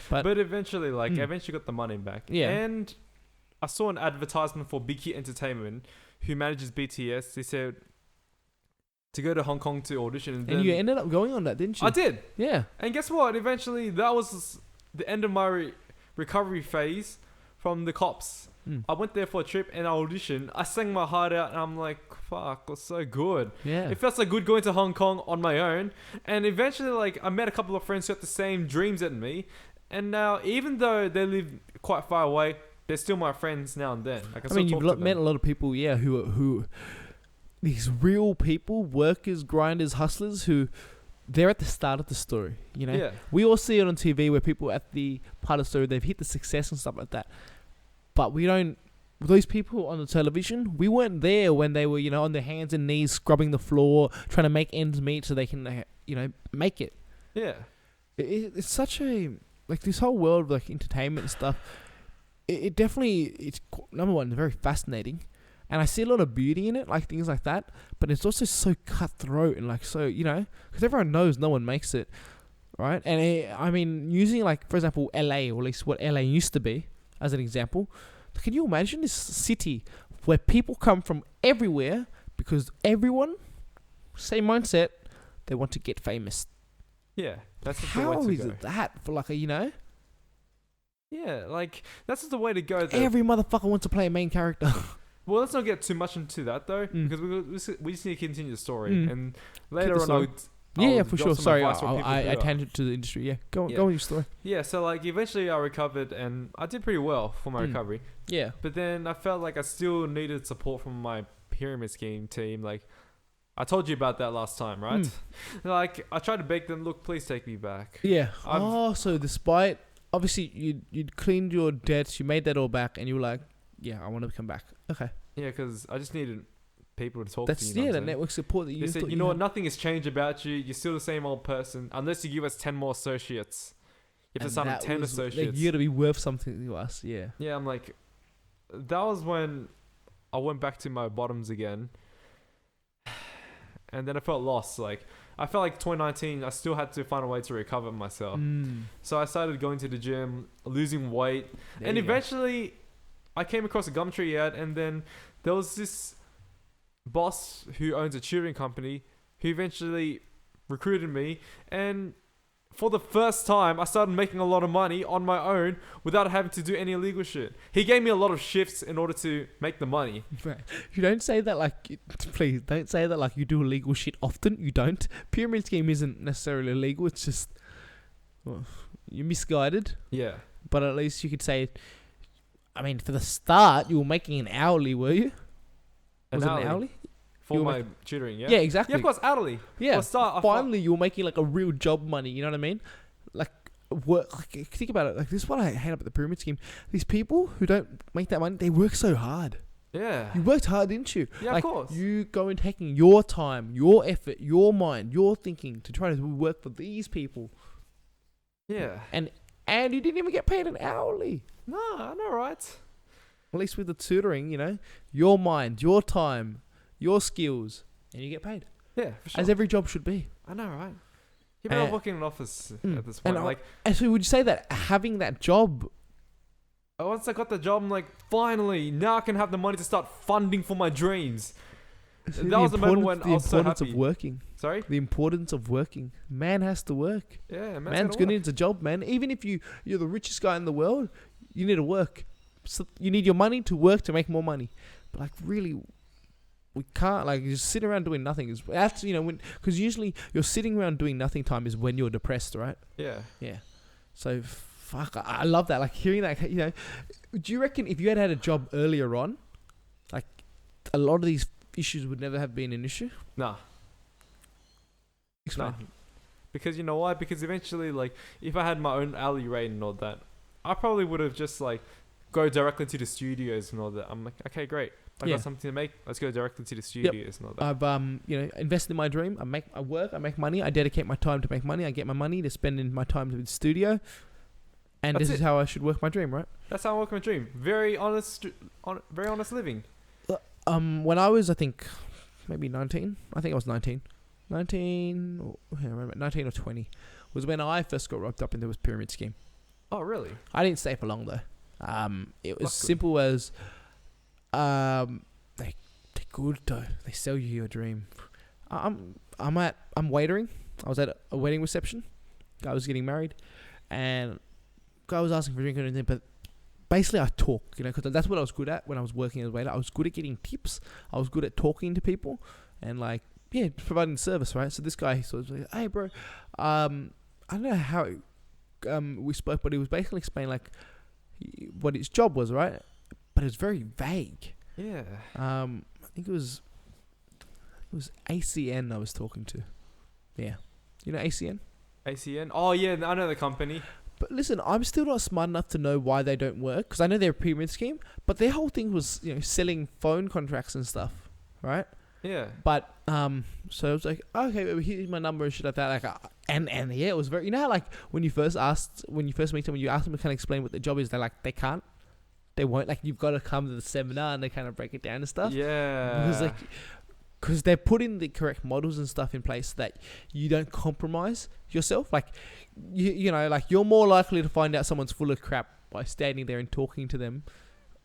But eventually, eventually got the money back. Yeah. And I saw an advertisement for Big Hit Entertainment, who manages BTS. They said to go to Hong Kong to audition. And then you ended up going on that, didn't you? I did. Yeah. And guess what? Eventually, that was the end of my recovery phase from the cops. I went there for a trip and I auditioned. I sang my heart out and I'm like, fuck, it was so good. Yeah. It felt so good going to Hong Kong on my own. And eventually, I met a couple of friends who had the same dreams as me. And now, even though they live quite far away, they're still my friends now and then. I mean, you've met a lot of people, who these real people, workers, grinders, hustlers, who they're at the start of the story, Yeah. We all see it on TV where people at the part of the story, they've hit the success and stuff like that. But we don't, those people on the television, we weren't there when they were, on their hands and knees scrubbing the floor, trying to make ends meet so they can, make it. Yeah. It's such a, this whole world of, entertainment and stuff, it definitely, it's, number one, very fascinating. And I see a lot of beauty in it, things like that. But it's also so cutthroat and, so, because everyone knows no one makes it, right? And, using, for example, LA, or at least what LA used to be, as an example, can you imagine this city where people come from everywhere because everyone, same mindset, they want to get famous? Yeah, that's the How way to is go. it that for Yeah, that's just the way to go. Though. Every motherfucker wants to play a main character. Well, let's not get too much into that though, because we just need to continue the story, and later on, story. I'll for drop sure. some Sorry, advice for people I who are- tangent to the industry. Yeah, go on with your story. Yeah, so eventually I recovered and I did pretty well for my recovery. Yeah. But then I felt like I still needed support from my pyramid scheme team. I told you about that last time, right? I tried to beg them, look, please take me back. Yeah. So despite obviously you'd cleaned your debts, you made that all back, and you were like, yeah, I want to come back. Okay. Yeah, because I just needed people to talk That's to. the network support that you. They said, you know what, nothing has changed about you. You're still the same old person, unless you give us 10 more associates. You have to sign up 10 associates. You got to be worth something to us. Yeah. Yeah, I'm like, that was when I went back to my bottoms again. And then I felt lost. I felt like 2019, I still had to find a way to recover myself. So I started going to the gym, losing weight. And eventually, I came across a Gumtree ad. And then there was this boss who owns a tutoring company who eventually recruited me. And for the first time, I started making a lot of money on my own without having to do any illegal shit. He gave me a lot of shifts in order to make the money. You don't say that please don't say that you do illegal shit often. You don't. Pyramid scheme isn't necessarily illegal. It's just you're misguided. Yeah. But at least you could say, for the start, you were making an hourly, were you? Was it an hourly? For my tutoring, yeah? Yeah, exactly. Yeah, of course, hourly. Yeah. Start, finally, you were making a real job money. You know what I mean? Work. Think about it. This is what I hate about the pyramid scheme. These people who don't make that money, they work so hard. Yeah. You worked hard, didn't you? Yeah, of course. You go and taking your time, your effort, your mind, your thinking to try to work for these people. Yeah. And you didn't even get paid an hourly. No, I know, right? At least with the tutoring, your mind, your time, your skills, and you get paid. Yeah, for sure. As every job should be. I know, right? Yeah, but I'm working in an office at this point. And so would you say that having that job... Once I got the job, I'm like, finally, now I can have the money to start funding for my dreams. That was the moment when I was so happy. The importance of working. Sorry? The importance of working. Man has to work. Yeah, man's gonna need a job, man. Even if you're the richest guy in the world, you need to work. So you need your money to work to make more money. But really... We can't just sit around doing nothing. That's because usually you're sitting around doing nothing time is when you're depressed, right? Yeah. Yeah. So fuck, I love that. Hearing that, do you reckon if you had a job earlier on, a lot of these issues would never have been an issue? Nah. Explain. Nah. Because you know why? Because eventually, if I had my own hourly rate and all that, I probably would have just go directly to the studios and all that. I'm like, okay, great. I got something to make. Let's go directly to the studios and all that. I've invested in my dream. I work. I make money. I dedicate my time to make money. I get my money to spend in my time with the studio. And this is how I should work my dream, right? That's how I work my dream. Very honest living. When I was, I think, maybe 19. I think I was 19. 19 or 20 was when I first got roped up into this pyramid scheme. Oh, really? I didn't stay for long though. It was Luckily. simple as, they're good though. They sell you your dream. I'm waitering. I was at a wedding reception. Guy was getting married, and guy was asking for a drink and everything. But basically, I talk, because that's what I was good at when I was working as a waiter. I was good at getting tips. I was good at talking to people, and providing service, right? So this guy sort of like, hey, bro, I don't know how we spoke, but he was basically explaining like what his job was, right? But it was very vague. Yeah. I think it was ACN I was talking to. Yeah. You know ACN? ACN? Oh, yeah, I know the company. But listen, I'm still not smart enough to know why they don't work, because I know they're a pyramid scheme, but their whole thing was, selling phone contracts and stuff, right? Yeah. But, so I was like, okay, well, here's my number and shit like that. Like, and yeah, it was very, how like when you first meet someone, you ask them to kind of explain what the job is, they're like, they can't. They won't, like, you've got to come to the seminar and they kind of break it down and stuff. Yeah. Because they're putting the correct models and stuff in place so that you don't compromise yourself. Like, you're more likely to find out someone's full of crap by standing there and talking to them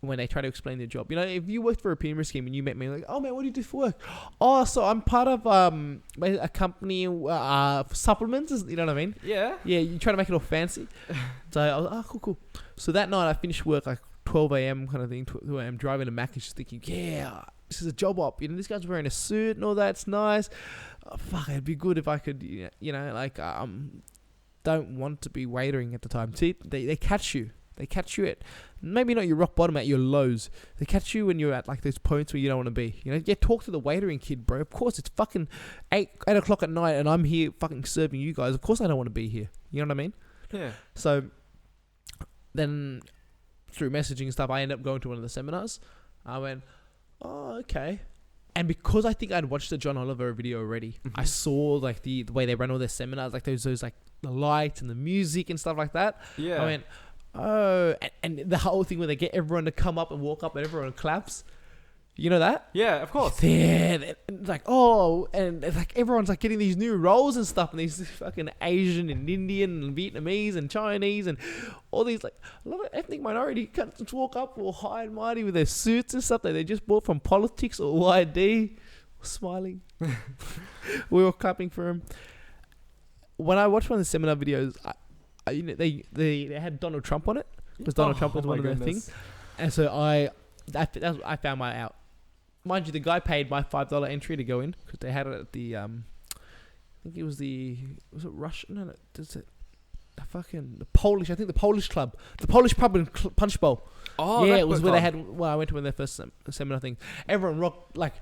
when they try to explain their job. If you worked for a pyramid scheme and you met me, like, oh man, what do you do for work? Oh, so I'm part of a company for supplements. You know what I mean? Yeah. Yeah, you try to make it all fancy. So I was like, cool. So that night I finished work like 12 a.m. kind of thing. 2 a.m. driving to Mac and just thinking, yeah, this is a job op. This guy's wearing a suit and all that. It's nice. Oh, fuck, it'd be good if I could, don't want to be waitering at the time. See, they catch you. They catch you at maybe not your rock bottom, at your lows. They catch you when you're at like those points where you don't want to be. Talk to the waitering kid, bro. Of course, it's fucking 8 o'clock at night and I'm here fucking serving you guys. Of course I don't want to be here. You know what I mean? Yeah. So then through messaging and stuff, I ended up going to one of the seminars. I went, oh, okay. And because I think I'd watched the John Oliver video already, I saw like the way they run all their seminars, like those like the lights and the music and stuff like that. Yeah. I went, oh, and the whole thing where they get everyone to come up and walk up and everyone claps. You know that? Yeah, of course. They're like, oh, and it's like everyone's like getting these new roles and stuff, and these fucking Asian and Indian and Vietnamese and Chinese and all these like a lot of ethnic minority cunts walk up all high and mighty with their suits and stuff that they just bought from Politics or YD, smiling. We were clapping for him. When I watched one of the seminar videos, they had Donald Trump on it because Donald Trump was one of their things, and so I found my out. Mind you, the guy paid my $5 entry to go in because they had it at the I think it was was it Russian? No, does it? The Polish. I think the Polish club, the Polish pub and punch bowl. Oh, yeah, it was where they had. Well, I went to one of their first seminar thing. Everyone rocked. Like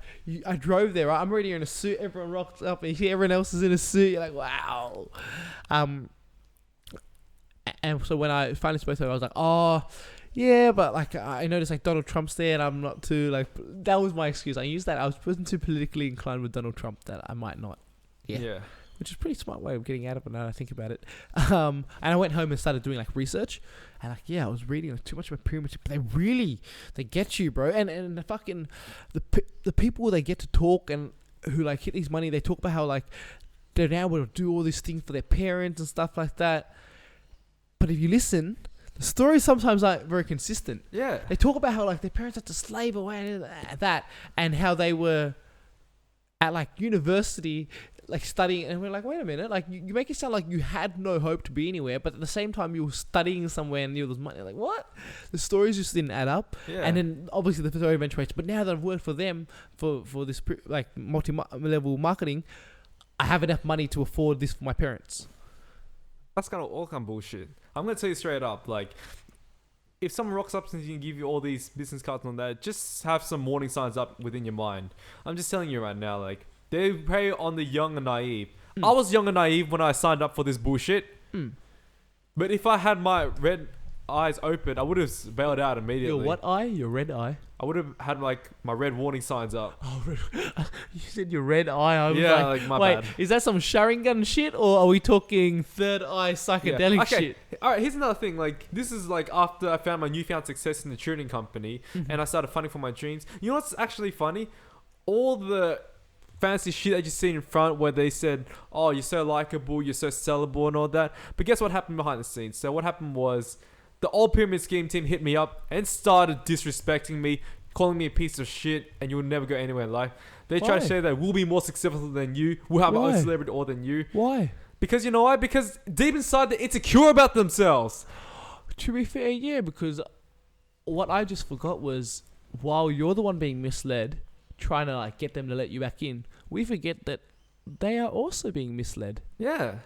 I drove there. Right? I'm already in a suit. Everyone rocked up, and everyone else is in a suit. You're like, wow. And so when I finally spoke to her, I was like, oh. Yeah, but like I noticed like Donald Trump's there and I'm not too like, that was my excuse. I used that. I wasn't too politically inclined with Donald Trump that I might not. Yeah. Which is a pretty smart way of getting out of it now that I think about it. And I went home and started doing like research and like, yeah, I was reading like too much of a pyramid, but they get you, bro. And the fucking, the people they get to talk and who like hit these money, they talk about how like they're now able to do all these things for their parents and stuff like that. But if you listen, the stories sometimes aren't very consistent. Yeah. They talk about how like their parents had to slave away at that and how they were at like university like studying, and we're like, wait a minute, like you make it sound like you had no hope to be anywhere, but at the same time you were studying somewhere and there was money. Like what? The stories just didn't add up. Yeah. And then obviously the story eventuates. But now that I've worked for them for this like multi-level marketing, I have enough money to afford this for my parents. That's kind of bullshit. I'm gonna tell you straight up, like, if someone rocks up and can give you all these business cards on that, just have some warning signs up within your mind. I'm just telling you right now, like, they prey on the young and naive. I was young and naive when I signed up for this bullshit. But if I had my red eyes open, I would have bailed out immediately. Your what eye? Your red eye? I would have had like my red warning signs up. Oh, you said your red eye. I was like my wait, bad. Is that some Sharingan shit, or are we talking third eye psychedelic shit? All right, here's another thing. Like, this is like after I found my newfound success in the tuning company and I started funding for my dreams. You know what's actually funny? All the fancy shit that you see in front where they said, oh, you're so likable, you're so sellable and all that. But guess what happened behind the scenes? So what happened was the old Pyramid Scheme team hit me up and started disrespecting me, calling me a piece of shit, and you'll never go anywhere in life. They try to say that we'll be more successful than you, we'll have our own celebrity or than you. Why? Because you know why? Because deep inside they're insecure about themselves. To be fair, yeah, because what I just forgot was, while you're the one being misled, trying to like get them to let you back in, we forget that they are also being misled. Yeah.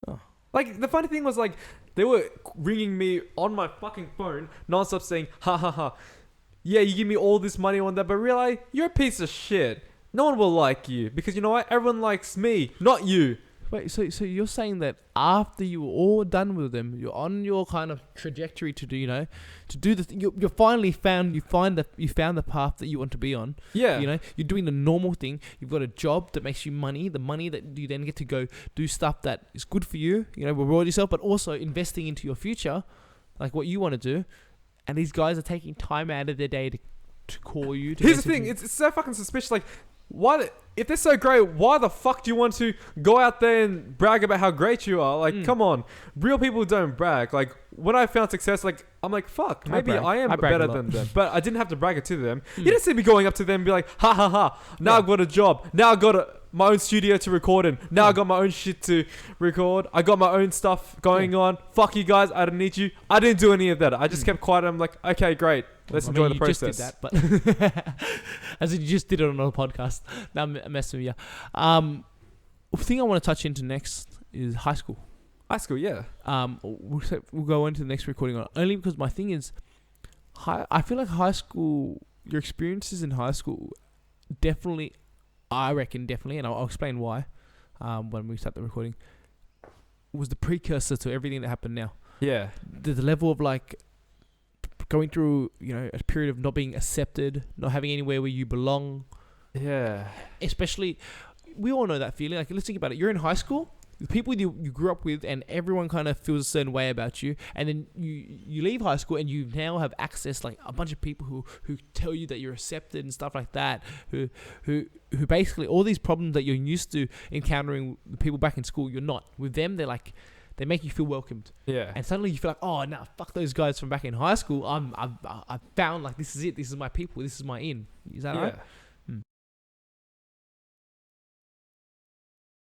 Oh. Like, the funny thing was, like, they were ringing me on my fucking phone non-stop saying, ha ha ha, yeah, you give me all this money on that, but really, you're a piece of shit. No one will like you. Because you know what? Everyone likes me, not you. Wait, so you're saying that after you were all done with them, you're on your kind of trajectory to do, you know, to do the you finally found the path that you want to be on. Yeah. You know, you're doing the normal thing. You've got a job that makes you money. The money that you then get to go do stuff that is good for you. You know, reward yourself, but also investing into your future, like what you want to do. And these guys are taking time out of their day to call you. Here's the thing. It's so fucking suspicious. Like, if they're so great, why the fuck do you want to go out there and brag about how great you are? Like, come on. Real people don't brag. Like, when I found success, like, I'm like, fuck, maybe I am better than them. But I didn't have to brag it to them. You didn't see me going up to them and be like, ha ha ha, now I've got a job. Now I've got my own studio to record in. Now I got my own shit to record. I got my own stuff going on. Fuck you guys, I don't need you. I didn't do any of that. I just kept quiet. I'm like, okay, great. Let's enjoy the process. You just did that, but as in you just did it on a podcast. Now I'm messing with you. The thing I want to touch into next is high school. High school, yeah. We'll go into the next recording on it, only because my thing is, I feel like high school, your experiences in high school, definitely, and I'll explain why, when we start the recording, was the precursor to everything that happened now. Yeah. The level of like going through, you know, a period of not being accepted, not having anywhere where you belong. Yeah. Especially, we all know that feeling. Like, let's think about it. You're in high school, the people you grew up with, and everyone kind of feels a certain way about you. And then you leave high school and you now have access, like a bunch of people who tell you that you're accepted and stuff like that. Who basically, all these problems that you're used to encountering the people back in school, you're not. With them, they're like, they make you feel welcomed. Yeah. And suddenly you feel like, oh, nah, fuck those guys from back in high school. I've found, like, this is it. This is my people. This is my in. Is that right?